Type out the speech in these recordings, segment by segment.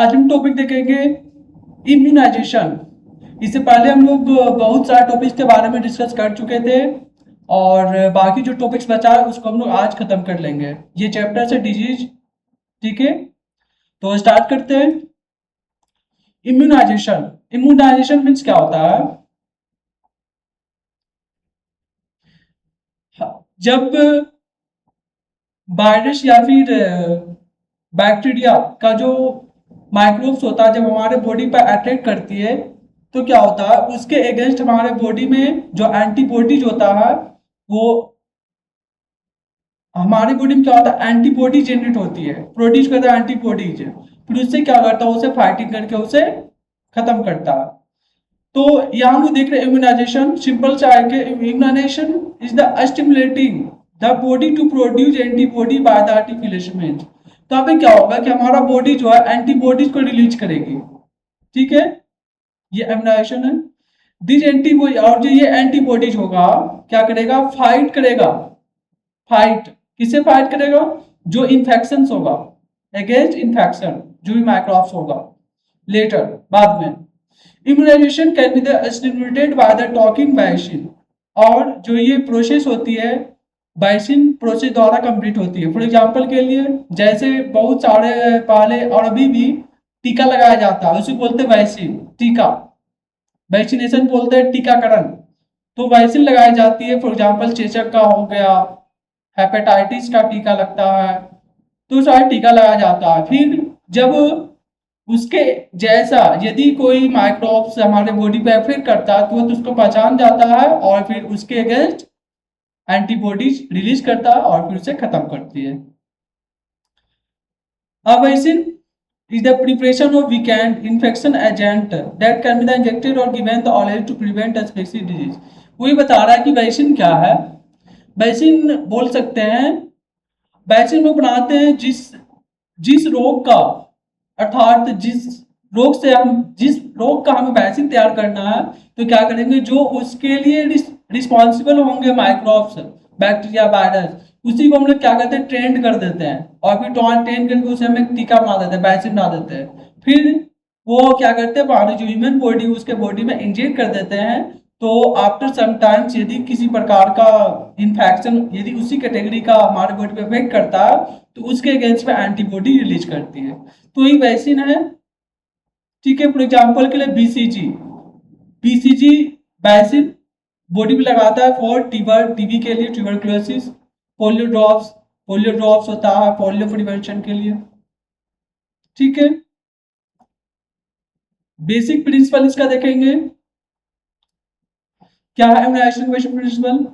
आज हम टॉपिक देखेंगे इम्यूनाइजेशन। इससे पहले हम लोग बहुत सारे टॉपिक्स के बारे में डिस्कस कर चुके थे और बाकी जो टॉपिक्स बचा है उसको हम लोग आज खत्म कर लेंगे। ये चैप्टर से डिजीज, ठीक है। तो स्टार्ट करते हैं। इम्यूनाइजेशन। इम्यूनाइजेशन मीन्स क्या होता है? जब वायरस या फिर बैक्टीरिया का जो माइक्रोब्स होता है, जब हमारे बॉडी पर अटैक करती है तो क्या होता है, उसके अगेंस्ट हमारे बॉडी में जो एंटीबॉडीज होता है वो हमारी बॉडी में क्या होता है, एंटीबॉडी जनरेट होती है, प्रोड्यूस करता है एंटीबॉडीज। फिर उससे क्या करता है, उसे फाइटिंग करके उसे खत्म करता है। तो यहाँ हम लोग देख रहे हैं इम्यूनाइजेशन। सिंपल सा है कि immunization is the stimulating the body to produce antibody by the artificial means. तो अभी क्या होगा कि हमारा बॉडी जो है एंटीबॉडीज को रिलीज करेगी, ठीक है। ये इम्यूनाइजेशन है। दिस एंटीबॉडी, और जो ये एंटीबॉडीज होगा क्या करेगा, फाइट करेगा। फाइट किसे फाइट करेगा? जो इन्फेक्शन होगा, अगेंस्ट इन्फेक्शन, जो भी माइक्रोब्स होगा लेटर बाद में। Immunization can be the stimulated by the talking vaccine. और जो ये प्रोसेस होती है वैक्सीन प्रोसेस द्वारा कंप्लीट होती है। फॉर एग्जांपल के लिए जैसे बहुत सारे पहले और अभी भी टीका लगाया जाता है, उसे बोलते हैं वैक्सीन, टीका। वैक्सीनेशन बोलते हैं टीकाकरण। तो वैक्सीन लगाई जाती है, फॉर एग्जांपल चेचक का हो गया, हेपेटाइटिस का टीका लगता है, तो सारा टीका लगाया जाता है। फिर जब उसके जैसा यदि कोई माइक्रोब्स हमारे बॉडी पे अफेक्ट करता है तो वो तो उसको पहचान जाता है और फिर उसके अगेंस्ट एंटीबॉडीज रिलीज करता है और फिर उसे खत्म करती है। अब vaccine is the preparation of weekend infection agent that can be injected or given the oral to prevent a specific disease। वही बता रहा है कि वैक्सीन क्या है। वैक्सीन बोल सकते हैं, वैक्सीन वो बनाते हैं जिस जिस रोग का, अर्थात जिस रोग का हमें वैक्सीन तैयार करना है तो क्या करेंगे, जो उसके लिए रिस्पॉन्सिबल होंगे माइक्रोब्स, बैक्टीरिया, वायरस, उसी को हम लोग क्या करते हैं, ट्रेंड कर देते हैं और फिर ट्रेंड करके उसे हमें टीका बना देते हैं, वैक्सीन बना देते हैं। फिर वो क्या करते हैं, हमारी जो ह्यूमन बॉडी उसके बॉडी में इंजेक्ट कर देते हैं। तो आफ्टर सम टाइम्स यदि किसी प्रकार का इन्फेक्शन यदि उसी कैटेगरी का हमारे बॉडी पे अफेक्ट करता है तो उसके अगेंस्ट में एंटीबॉडी रिलीज करती है। तो ये वैक्सीन है, ठीक है। फॉर एग्जांपल के लिए बीसीजी, बीसीजी वैक्सीन बॉडी में लगाता है फॉर टीबी के लिए, ट्यूबरकुलोसिस। पोलियो ड्रॉप्स होता है पोलियो प्रिवेंशन के लिए, ठीक है। बेसिक प्रिंसिपल इसका देखेंगे क्या है immunization basic principle.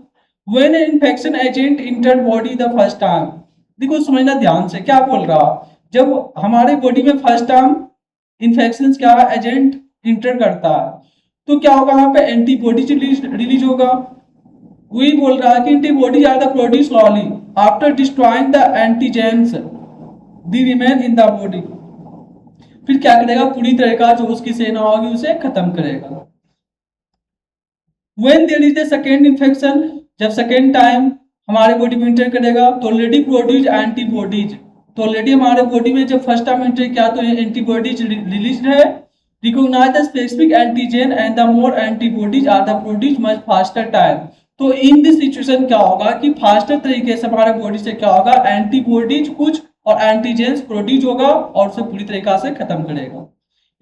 When infection agent enter body the first time, देखो समझना ध्यान से क्या बोल रहा, जब हमारे बॉडी में फर्स्ट टाइम इन्फेक्शन क्या है, एजेंट इंटर करता है तो क्या होगा, वहां पे एंटीबॉडी रिलीज होगा। वही बोल रहा है कि antibodies are the produce slowly after destroying the antigens the remain in the body. फिर क्या करेगा, पूरी तरह का जो उसकी सेना होगी उसे खत्म करेगा। When there is the second infection, जब सेकेंड टाइम हमारे बॉडी में इंटर करेगा तो ऑलरेडी प्रोड्यूस एंटीबॉडीज। तो ऑलरेडी हमारे बॉडी में जब फर्स्ट टाइम इंटर किया तो एंटीबॉडीज रिलीज है। Recognize the specific antigen and the more antibodies are the produce much faster time. तो इन दिस सिचुएशन क्या होगा कि फास्टर तरीके से हमारे बॉडी से क्या होगा, एंटीबॉडीज कुछ और एंटीजेंस प्रोड्यूस होगा और उसे पूरी तरीका से खत्म करेगा।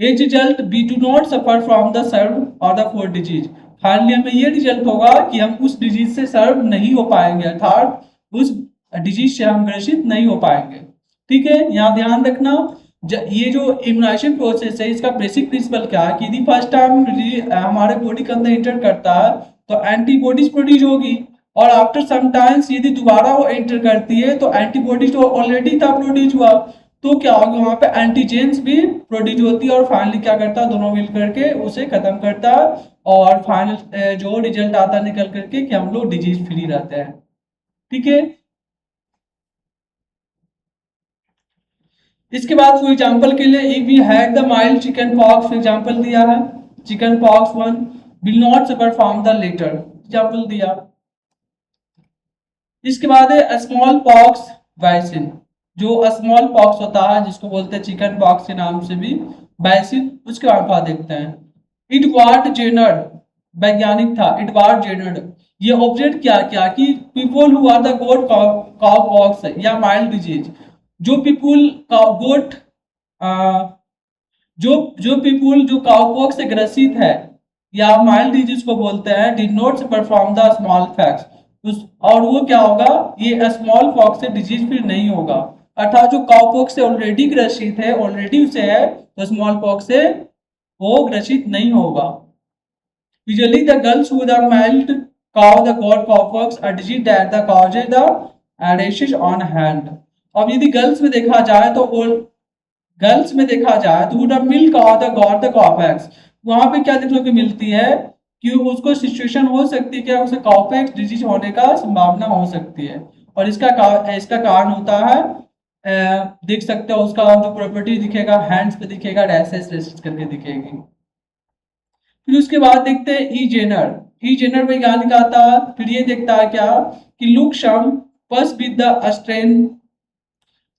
As result we do not suffer from the serve or the fourth disease. Finally हमें ये रिजल्ट होगा कि हम उस डिजीज से सर्व नहीं हो पाएंगे, अर्थात उस डिजीज से हम ग्रसित नहीं हो पाएंगे, ठीक है। यहाँ ध्यान रखना, ये जो इम्यूनाइजेशन प्रोसेस है इसका बेसिक प्रिंसिपल क्या है कि यदि फर्स्ट टाइम हमारे बॉडी के अंदर इंटर करता है तो एंटीबॉडीज प्रोड्यूस होगी और आफ्टर सम टाइम्स यदि दोबारा वो एंटर करती है तो एंटीबॉडीज तो ऑलरेडी था प्रोड्यूस हुआ, तो क्या होगा, वहां पे एंटीजेंस भी प्रोड्यूस होती है और फाइनली क्या करता है, दोनों मिल करके उसे खत्म करता है और फाइनल जो रिजल्ट आता है निकल करके कि हम लोग डिजीज फ्री रहते हैं, ठीक है। इसके बाद फॉर एग्जांपल के लिए if we had the mild chickenpox, for example दिया है chickenpox one will not suffer from the later, example दिया। इसके बाद है स्मॉल पॉक्स वैक्सीन, जो स्मॉल पॉक्स होता है जिसको बोलते हैं चिकन पॉक्स के नाम से भी, बैसिल, उसके बारे में देखते हैं। एडवर्ड जेनर वैज्ञानिक था, एडवर्ड जेनर। ये ऑब्जर्व किया कि people who are the got cowpox या माइल्ड डिजीज, जो पीपल गोट जो पीपल जो काउपॉक्स से ग्रसित है या माइल्ड डिजीज को बोलते हैं, did not perform the small fax, उस और वो क्या होगा, ये स्मॉल पॉक्स से डिजीज फिर नहीं होगा। अर्थात जो काउपॉक्स से ऑलरेडी ग्रसित है, ऑलरेडी उसे है, तो स्मॉल पॉक्स से वो ग्रसित नहीं होगा। Usually the girls who the mild cow the got cowpox are disease that the causes the rashes on hand. अब यदि गर्ल्स में देखा जाए तो वुड मिल्क और द गॉट द कॉपैक्स, वहां पे क्या देखने को मिलती है कि उसको सिचुएशन हो सकती है क्या, उसे कॉपैक्स डिजीज होने का संभावना हो सकती है। और इसका कारण होता है, देख सकते हो उसका जो प्रॉपर्टी दिखेगा, हैंड्स पे दिखेगा, रैशेस रैशेस करके दिखेगी। फिर उसके बाद देखते हैं ई जेनर वैज्ञानिक आता है। फिर ये देखता है क्या कि लुक सम पस with the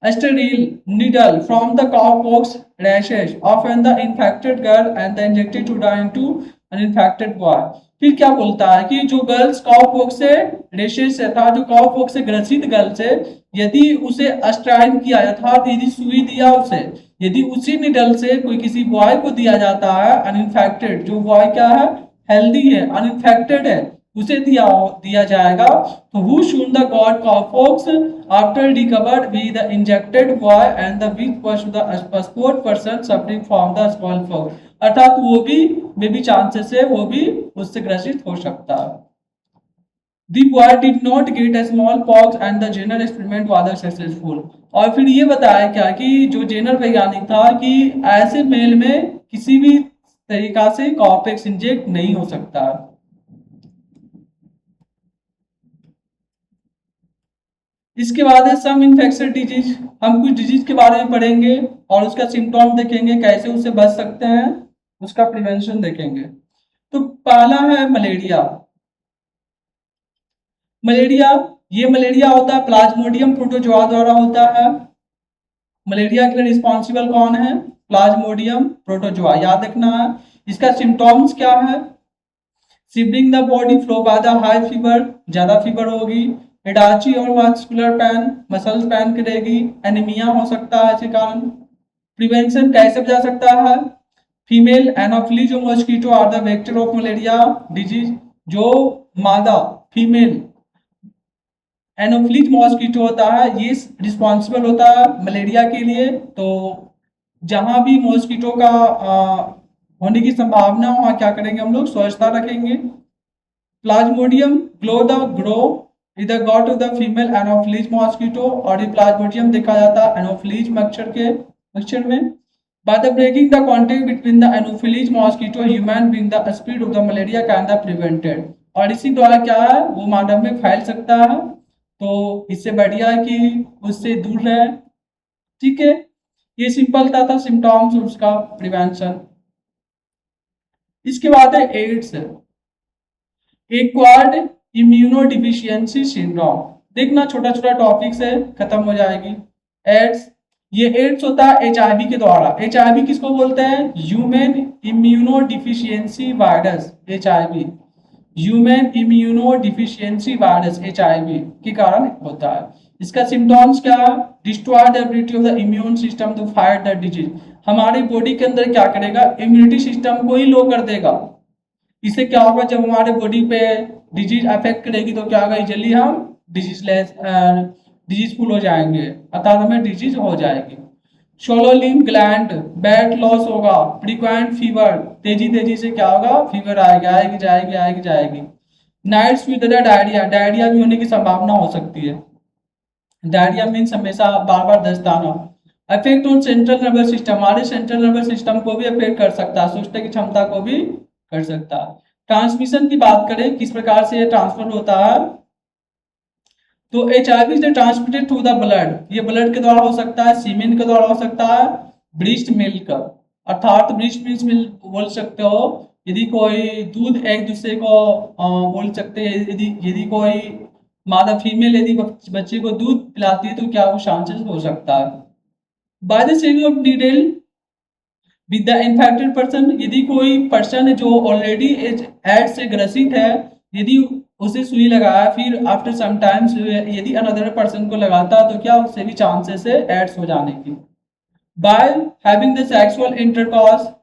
sterile needle from the cowpox rashes of the infected girl and the injected to die into an infected boy। फिर क्या बोलता है कि जो गर्ल्स काउपॉक्स से रेशेस से था, जो काउपॉक्स से ग्रसित गर्ल्स है, यदि उसे अस्ट्राइन किया अर्थात यदि सुई दिया उसे, यदि उसी निडल से कोई किसी बॉय को दिया जाता है अनइन्फेक्टेड, जो बॉय क्या है, हेल्दी है, अनइन्फेक्टेड है, उसे दिया जाएगा, तो who should the god cowpox after recovered be the injected boy and the weak was the passport person suffering from the smallpox। अर्थात वो भी मे भी चांसेस है, वो भी उससे ग्रसित हो सकता है। The boy did not get a smallpox and the Jenner experiment was successful। और फिर ये बताया क्या कि जो जेनर वैज्ञानिक था कि ऐसे मेल में किसी भी तरीका से कॉपैक्स इंजेक्ट नहीं हो सकता। इसके बाद है सम इन्फेक्शन डिजीज। हम कुछ डिजीज के बारे में पढ़ेंगे और उसका सिम्टॉम देखेंगे, कैसे उससे बच सकते हैं, उसका प्रिवेंशन देखेंगे। तो पहला है मलेरिया। ये मलेरिया होता है प्लाज्मोडियम प्रोटोजोआ द्वारा होता है। मलेरिया के लिए रिस्पॉन्सिबल कौन है, प्लाज्मोडियम प्रोटोजोआ, याद रखना है। इसका सिम्टॉम्स क्या है, shivering the body, flow by the high fever, ज्यादा फीवर होगी, एडाची और मस्कुलर पैन, मसल्स पैन करेगी, एनीमिया हो सकता है इसके कारण। प्रिवेंशन कैसे बचा सकता है, female anopheles mosquito are the vector of malaria disease. जो मादा फीमेल एनोफिलीज मॉस्किटो होता है, ये रिस्पॉन्सिबल होता है मलेरिया के लिए। तो जहां भी मॉस्किटो का होने की संभावना हो, वहां क्या करेंगे हम लोग, स्वच्छता रखेंगे। प्लाज्मोडियम ग्रो इधर got to the female anopheles mosquito, और ये प्लाज्मोडियम देखा जाता है एनोफिलीज मच्छर में। By the breaking the contact between the anopheles mosquito human being, the spread of the malaria can be prevented। और इसी द्वारा क्या है, वो मानव में फैल सकता है, तो इससे बढ़िया है कि उससे दूर रहे। ठीक है, ये सिंपल था सिम्टॉम्स उसका प्रिवेंशन। इसके बाद है एड्स, एक्वायर्ड इम्यूनोडिफिशियंसी सिंड्रोम। देखना छोटा छोटा टॉपिक्स है, खत्म हो जाएगी। एड्स, ये एड्स होता है एचआईवी के द्वारा। एचआईवी किसको बोलते हैं, human immunodeficiency virus, HIV, human immunodeficiency virus HIV के कारण होता है। इसका सिम्टॉम्स क्या है, destroy the ability of the immune system to fight the disease. हमारे बॉडी के अंदर क्या करेगा, इम्यूनिटी सिस्टम को ही लो कर देगा। इससे क्या होगा, जब हमारे बॉडी पे डिजीज अफेक्ट करेगी तो क्या होगा, इजिली हम डिजीज फुल हो जाएंगे, अर्थात हमें डिजीज हो जाएगी। शोलो लिम्ब ग्लैंड, वेट लॉस होगा, फ्रीक्वेंट फीवर, तेजी से क्या होगा, फीवर आएगी जाएगी। नाइट्स विद द डायरिया भी होने की संभावना हो सकती है। डायरिया मीन्स हमेशा बार बार दस्त आना। Affect on central nervous system, हमारे सेंट्रल नर्वस सिस्टम को भी अफेक्ट कर सकता है, सोचने की क्षमता को भी कर सकता है। ट्रांसमिशन की बात करें, किस प्रकार से ये ट्रांसफर होता है, तो एचआईवी से ट्रांसमिटेड थ्रू द ब्लड, ये ब्लड के द्वारा हो सकता है, सीमेन के द्वारा हो सकता है, ब्रीस्ट मिल्क, अर्थात ब्रीस्ट मिल्क बोल सकते हो, यदि कोई दूध एक दूसरे को बोल सकते हैं, यदि कोई मादा फीमेल यदि बच्चे को दूध पिलाती है तो क्या वो चांसेस हो सकता है। By the sharing of needle with the infected person, यदि कोई पर्सन जो ऑलरेडी एड्स से ग्रसित है, यदि उसे सुई लगाया फिर आफ्टर सम टाइम्स यदि अनदर पर्सन को लगाता तो क्या उससे भी चांसेस है एड्स हो जाने की। By having the sexual intercourse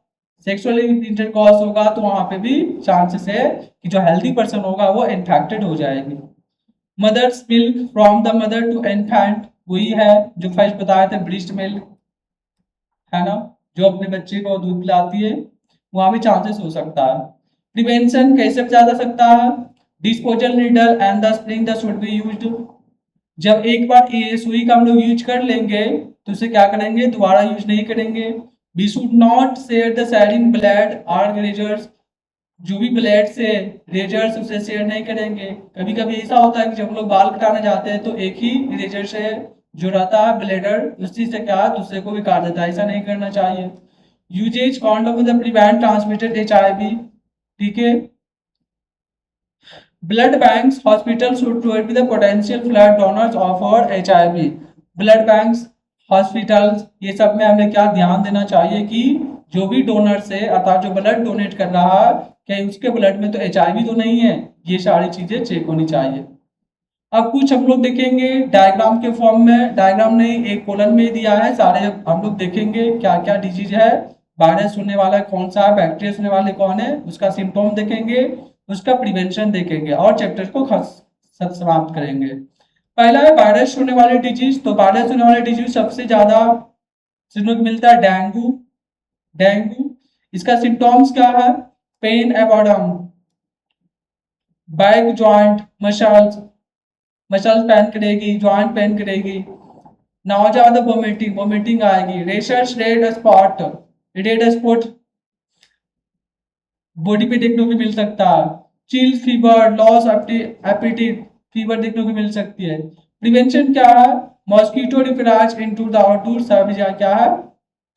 होगा तो वहां पे भी चांसेस है कि जो हेल्दी पर्सन होगा वो इन्फेक्टेड हो जाएगी। Mother's milk from the mother to infant, वही है जो फर्स्ट बताया था ब्रेस्ट मिल्क, है ना, जो अपने बच्चे को दूध पिलाती है, वहां भी चांसेस हो सकता है। प्रिवेंशन कैसे बचा जा सकता है? Disposal needle and the spring the should be used. जब एक बार ये सुई का हम लोग यूज कर लेंगे तो उसे क्या करेंगे, दोबारा यूज नहीं करेंगे। We should not share the sharing blade or razors, जो भी ब्लेड से रेजर्स उसे शेयर नहीं करेंगे। कभी कभी ऐसा होता है कि जब हम लोग बाल कटाने जाते हैं तो एक ही रेजर से जो रहता है ब्लेडर उसी से क्या दूसरे को भी काट देता है, ऐसा नहीं करना चाहिए। Uses condom the prevent transmitted HIV, ठीक है। Blood banks hospital should provide with the potential blood donors offer HIV। Blood banks hospitals ये सब में हमें क्या ध्यान देना चाहिए कि जो भी डोनर से अर्थात जो ब्लड डोनेट कर रहा है क्या उसके ब्लड में तो HIV तो नहीं है, ये सारी चीजें चेक होनी चाहिए। अब कुछ हम लोग देखेंगे डायग्राम के फॉर्म में, डायग्राम नहीं एक कॉलम में दिया है, सारे हम लोग देखेंगे क्या क्या डिजीज है, वायरस होने वाला कौन सा है, बैक्टीरिया होने वाले कौन है, उसका सिम्टोम देखेंगे, उसका प्रिवेंशन देखेंगे और चैप्टर को समाप्त करेंगे। पहला है वायरस होने वाले डिजीज, तो वायरस होने वाले डिजीज सबसे ज्यादा सुनने को मिलता है डेंगू। डेंगू इसका सिम्टोम्स क्या है? Pain abdomen, back joint muscles, muscles pain करेगी, जॉइंट पेन करेगी, नाउज़िया वोमिटिंग, वोमिटिंग आएगी, रेशेस रेड स्पॉट बॉडी पे देखने को मिल सकता है, chill fever, loss appetite fever देखने को मिल सकती है। प्रिवेंशन क्या है? Mosquito repellents into the outdoor सब क्या है,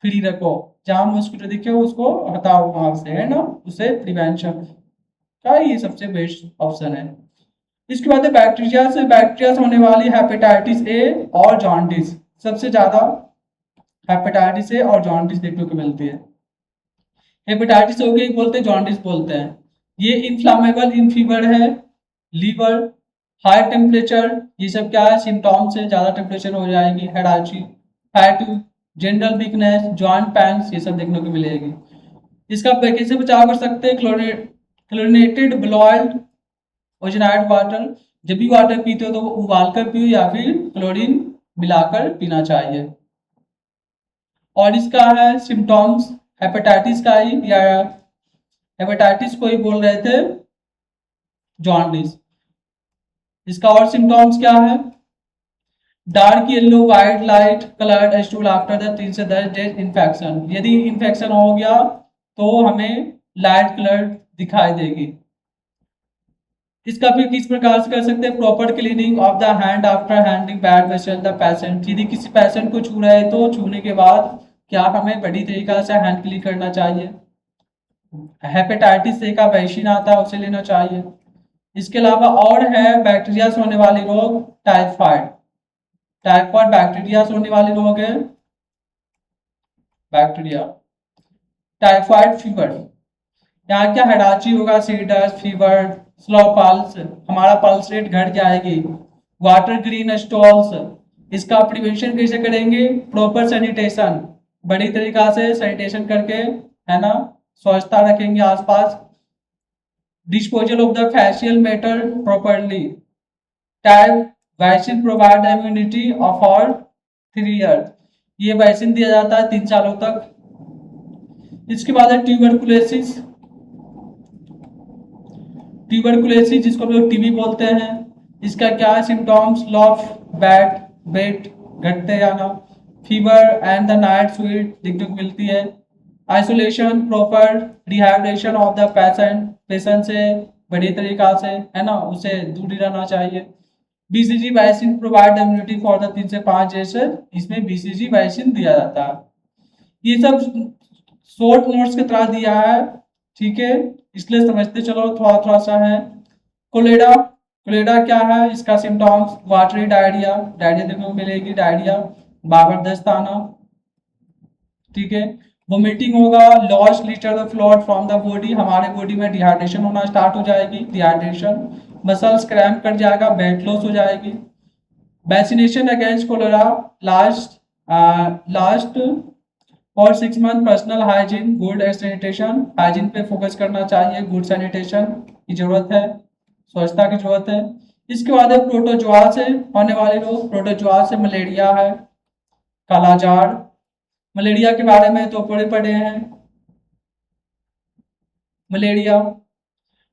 फ्री रखो, जहां मॉस्किटो दिखे उसको हटाओ वहां से, है ना, उसे प्रिवेंशन का ये सबसे बेस्ट ऑप्शन है। इसके बाद बैक्टीरिया से होने वाली हेपेटाइटिस ए और जॉन्डिस, सबसे ज्यादा हेपेटाइटिस ए और जॉन्डिस देखने को मिलती है। हेपेटाइटिस हो गई बोलते हैं, जॉन्डिस बोलते हैं। ये इन्फ्लामेबल इन फीवर है, लीवर, हाई टेम्परेचर, ये सब क्या है सिम्टॉम से, ज्यादा टेम्परेचर हो जाएगी, हेडाची, फैटू, जनरल वीकनेस, जॉइंट पेन्स, ये सब देखने को मिलेगी। इसका कैसे बचाव कर सकते हैं? क्लोरिनेटेड ब्लॉइल्ड ओजनाइड वाटर, जब भी वाटर पीते हो तो वो उबाल कर पियो या फिर क्लोरीन मिलाकर पीना चाहिए। और इसका है सिम्टॉम्स हेपेटाइटिस का ही, या हेपेटाइटिस को ही बोल रहे थे जॉन्डिस। इसका और सिम्टॉम्स क्या है? Dark yellow white light coloured stool after the 3 से 10 डेज इन्फेक्शन, यदि इन्फेक्शन हो गया तो हमें लाइट कलर दिखाई देगी। इसका फिर किस प्रकार से कर सकते हैं? Proper cleaning of the hand after handling bad vessel the patient, यदि किसी पेशेंट को छू रहे हैं तो छूने के बाद क्या हमें बड़ी तरीका से हैंड क्लीन करना चाहिए। हेपेटाइटिस ए का वैक्सीन आता है उसे लेना चाहिए। इसके अलावा और है बैक्टीरिया से होने वाले रोग, टाइफाइड, टाइफाइड बैक्टीरिया से होने वाले रोग है, बैक्टीरिया, टाइफाइड फीवर, यहाँ क्या हेडाची होगा, सीडस फीवर, स्लो पल्स, हमारा पल्स रेट घट जाएगी, वाटर ग्रीन स्टॉल्स, इसका प्रिवेंशन कैसे करेंगे? प्रॉपर सैनिटेशन, बड़ी तरीका से सैनिटेशन करके, है ना, स्वच्छता रखेंगे आसपास। Disposal of the facial matter properly, type vaccine provide immunity for 3 years, ये वैक्सीन दिया जाता है 3 सालों तक। इसके बाद है ट्यूबरकुलोसिस, ट्यूबरकुलोसिस जिसको हम लोग टीबी बोलते हैं, इसका क्या है सिम्टॉम्स? लॉफ बैट वेट घटते जाना, fever and the night sweet देखने को मिलती है। Isolation, proper rehabilitation of the patient से बड़ी तरीका से, है ना, उसे दूर ही रहना चाहिए। BCG vaccine provide immunity for the 3 से 5 डेज, इसमें BCG वैक्सीन दिया जाता है। ये सब शॉर्ट नोट्स की तरह दिया है, ठीक है, इसलिए समझते चलो, थोड़ा थोड़ा सा है। कोलेरा, कोलेरा क्या है, इसका सिम्टम्स वाटरी डायरिया, डायरिया देखने को मिलेगी, डायरिया, बार बार दस्त आना, ठीक है। वोमिटिंग होगा, lost litre of fluid from the body, हमारे बॉडी में डिहाइड्रेशन होना स्टार्ट हो जाएगी, डिहाइड्रेशन, मसल्स क्रैम्प कर जाएगा, वेट लॉस हो जाएगी। वैक्सीनेशन अगेंस्ट कोलेरा लास्ट और 6 month, personal hygiene, good sanitation, hygiene पे फोकस करना चाहिए, गुड सैनिटेशन की जरूरत है, स्वच्छता की जरूरत है। इसके बाद है प्रोटोजोआ से होने वाले रोग, प्रोटोजोआ से मलेरिया है, कालाजार, मलेरिया के बारे में तो पढ़े हैं, malaria,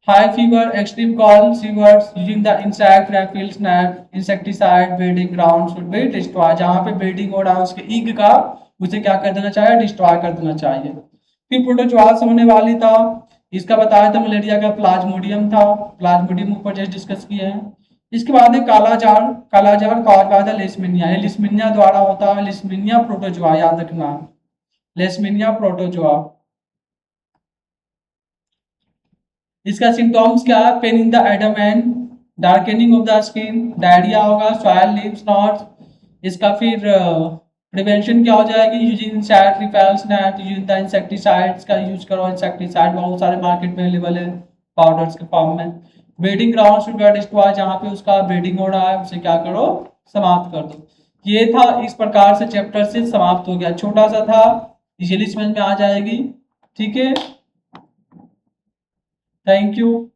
high fever, extreme cold fevers, using the insect repellent snap insecticide breeding ground should be destroy, जहाँ पे ब्रीडिंग हो रहा है उसके ईग का उसे क्या कर देना चाहिए, डिस्ट्रॉय कर देना चाहिए। फिर प्रोटोजोआ से होने वाली था, इसका बताया था मलेरिया का प्लाज्मोडियम था, प्लाज्मोडियम ऊपर जैसे डिस्कस किए हैं। इसके बाद है कालाजार, कालाजार कॉज बाय द लिस्मिनिया, ये लिस्मिनिया द्वारा होता है, लिस्मिनिया प्रोटोजोआ याद रखना, लिस्मिनिया प्रोटोजोआ। इसका सिम्टम्स क्या है, pain in the abdomen, darkening of the skin, diarrhoea होगा, सॉयल लिम्स नॉट्स। इसका फिर प्रिवेंशन क्या हो जाएगी, using insect repellents net, using the insecticides का यूज करो, इंसेक्टिसाइड बहुत सारे मार्केट में अवेलेबल है पाउडर्स के फॉर्म में। Breeding ground should be destroy, जहाँ पे उसका ब्रीडिंग हो रहा है उसे क्या करो, समाप्त कर दो। ये था, इस प्रकार से चैप्टर से समाप्त हो गया, छोटा सा था, इजीली समझ में आ जाएगी, ठीक है। Thank you.